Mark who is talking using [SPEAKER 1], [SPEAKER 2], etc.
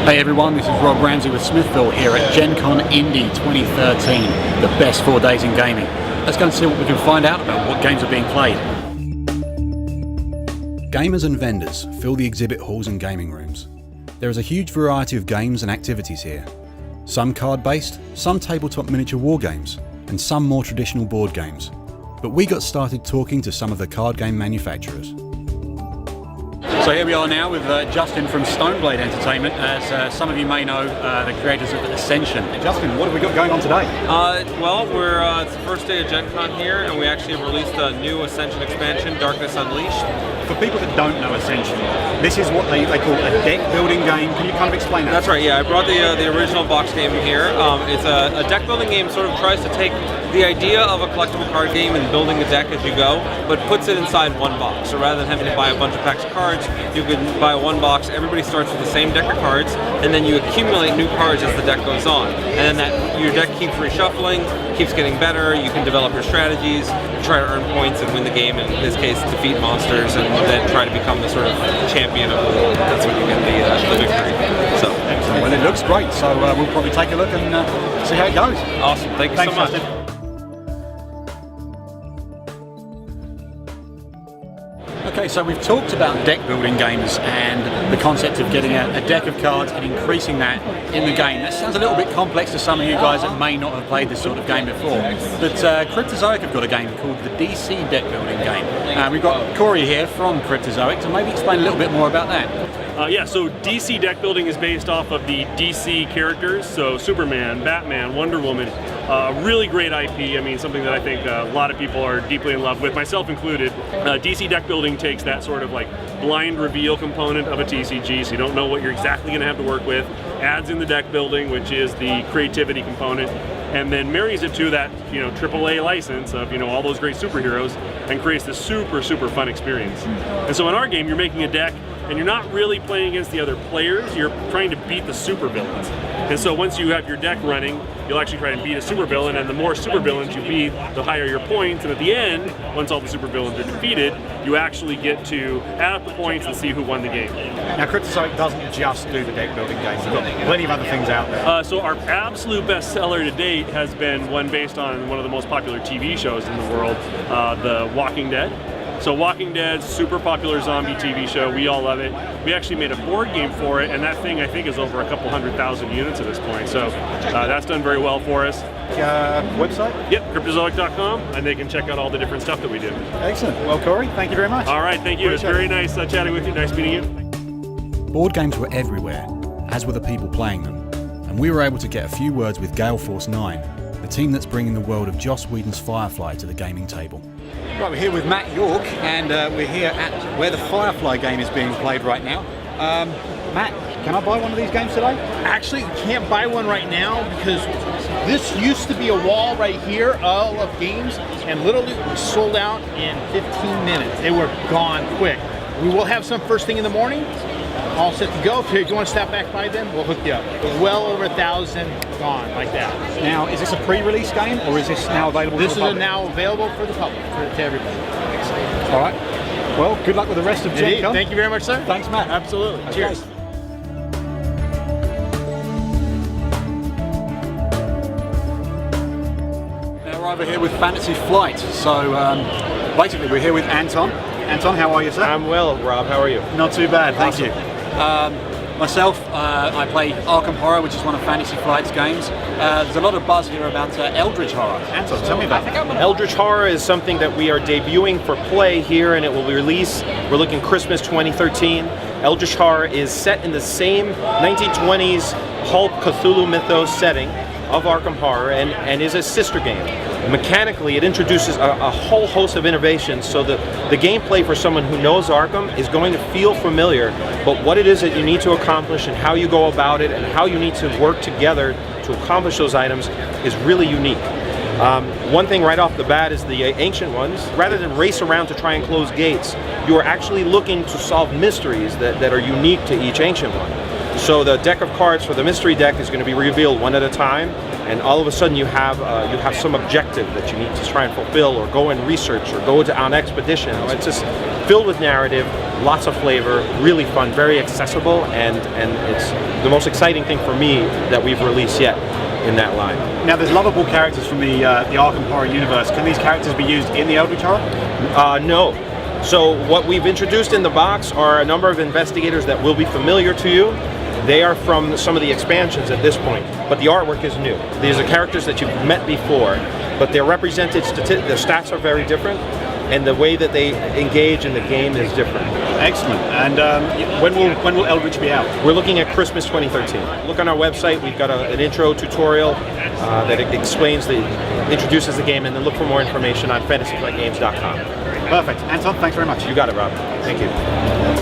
[SPEAKER 1] Hey everyone, this is Rob Ramsey with Smithville here at Gencon Indy 2013, the best 4 days in gaming. Let's go and see what we can find out about what games are being played. Gamers and vendors fill the exhibit halls and gaming rooms. There is a huge variety of games and activities here. Some card-based, some tabletop miniature war games, and some more traditional board games. But we got started talking to some of the card game manufacturers. So here we are now with Justin from Stoneblade Entertainment. As some of you may know, the creators of Ascension. Justin, what have we got going on today?
[SPEAKER 2] Well, it's the first day of Gen Con here, and we actually have released a new Ascension expansion, Darkness Unleashed.
[SPEAKER 1] For people that don't know Ascension, this is what they call a deck building game. Can you kind of explain that?
[SPEAKER 2] That's right, yeah. I brought the original box game here. It's a deck building game, sort of tries to take the idea of a collectible card game and building a deck as you go, but puts it inside one box. So rather than having to buy a bunch of packs of cards, you can buy one box. Everybody starts with the same deck of cards, and then you accumulate new cards as the deck goes on. And then your deck keeps reshuffling, keeps getting better. You can develop your strategies, try to earn points and win the game. In this case, defeat monsters, and then try to become the sort of champion of the world. That's when you get the victory. So,
[SPEAKER 1] excellent. Well, it looks great. So we'll probably take a look and see how it goes.
[SPEAKER 2] Awesome. Thank you so much.
[SPEAKER 1] Justin. Okay, so we've talked about deck building games and the concept of getting a deck of cards and increasing that in the game. That sounds a little bit complex to some of you guys that may not have played this sort of game before. But Cryptozoic have got a game called the DC deck building game. We've got Corey here from Cryptozoic to maybe explain a little bit more about that.
[SPEAKER 3] Yeah, so DC deck building is based off of the DC characters, so Superman, Batman, Wonder Woman. Really great IP, I mean something that I think a lot of people are deeply in love with, myself included. DC deck building takes that sort of like blind reveal component of a TCG, so you don't know what you're exactly going to have to work with, adds in the deck building, which is the creativity component, and then marries it to that, AAA license of, all those great superheroes, and creates this super fun experience. And so in our game, you're making a deck, and you're not really playing against the other players, you're trying to beat the supervillains. And so once you have your deck running, you'll actually try and beat a supervillain, and the more supervillains you beat, the higher your points, and at the end, once all the supervillains are defeated, you actually get to add up the points and see who won the game.
[SPEAKER 1] Now Cryptozoic doesn't just do the deck building games, we've got plenty of other things out there.
[SPEAKER 3] So our absolute bestseller to date has been one based on one of the most popular TV shows in the world, The Walking Dead. So Walking Dead, super popular zombie TV show, we all love it. We actually made a board game for it, and that thing I think is over a couple 100,000 units at this point. So that's done very well for us.
[SPEAKER 1] Website?
[SPEAKER 3] Yep, cryptozoic.com, and they can check out all the different stuff that we do.
[SPEAKER 1] Excellent. Well, Corey, thank you very much.
[SPEAKER 3] All right, thank you. It's very nice chatting with you. Nice meeting you.
[SPEAKER 1] Board games were everywhere, as were the people playing them. And we were able to get a few words with Gale Force 9, the team that's bringing the world of Joss Whedon's Firefly to the gaming table. Right, we're here with Matt York, and we're here at where the Firefly game is being played right now. Matt, can I buy one of these games today?
[SPEAKER 4] Actually, you can't buy one right now because this used to be a wall right here, all of games, and literally we sold out in 15 minutes. They were gone quick. We will have some first thing in the morning, all set to go. If you want to stop back by then, we'll hook you up. Well over 1,000 gone like that.
[SPEAKER 1] Now, is this a pre-release game, or is this now available
[SPEAKER 4] this
[SPEAKER 1] for the public?
[SPEAKER 4] This is now available for the public, to everybody.
[SPEAKER 1] All right. Well, good luck with the rest of Gen Con.
[SPEAKER 4] Thank you very much, sir.
[SPEAKER 1] Thanks, Matt.
[SPEAKER 4] Absolutely.
[SPEAKER 1] Okay.
[SPEAKER 4] Cheers.
[SPEAKER 1] Now we're over here with Fantasy Flight. So basically, we're here with Anton. Anton, how are you, sir?
[SPEAKER 5] I'm well, Rob. How are you?
[SPEAKER 1] Not too bad, thank
[SPEAKER 5] Awesome.
[SPEAKER 1] you. Myself, I play Arkham Horror, which is one of Fantasy Flight's games. There's a lot of buzz here about Eldritch Horror. Anton, tell me about that.
[SPEAKER 5] Eldritch Horror is something that we are debuting for play here, and it will be released. We're looking Christmas 2013. Eldritch Horror is set in the same 1920s Hulk Cthulhu mythos setting of Arkham Horror, and is a sister game. Mechanically, it introduces a whole host of innovations, so the gameplay for someone who knows Arkham is going to feel familiar, but what it is that you need to accomplish and how you go about it and how you need to work together to accomplish those items is really unique. One thing right off the bat is the ancient ones. Rather than race around to try and close gates, you are actually looking to solve mysteries that are unique to each ancient one. So the deck of cards for the mystery deck is going to be revealed one at a time, and all of a sudden you have some objective that you need to try and fulfill, or go and research, or go on expedition. It's just filled with narrative, lots of flavor, really fun, very accessible, and it's the most exciting thing for me that we've released yet in that line.
[SPEAKER 6] Now, there's lovable characters from the Arkham Horror universe. Can these characters be used in the Eldritch Horror?
[SPEAKER 5] No. So what we've introduced in the box are a number of investigators that will be familiar to you. They are from some of the expansions at this point, but the artwork is new. These are characters that you've met before, but they're represented, the stats are very different, and the way that they engage in the game is different.
[SPEAKER 6] Excellent. And when will Eldritch be out?
[SPEAKER 5] We're looking at Christmas 2013. Look on our website. We've got an intro tutorial that introduces the game, and then look for more information on fantasyflightgames.com.
[SPEAKER 6] Perfect. Anton, thanks very much.
[SPEAKER 5] You got it, Rob. Thank you.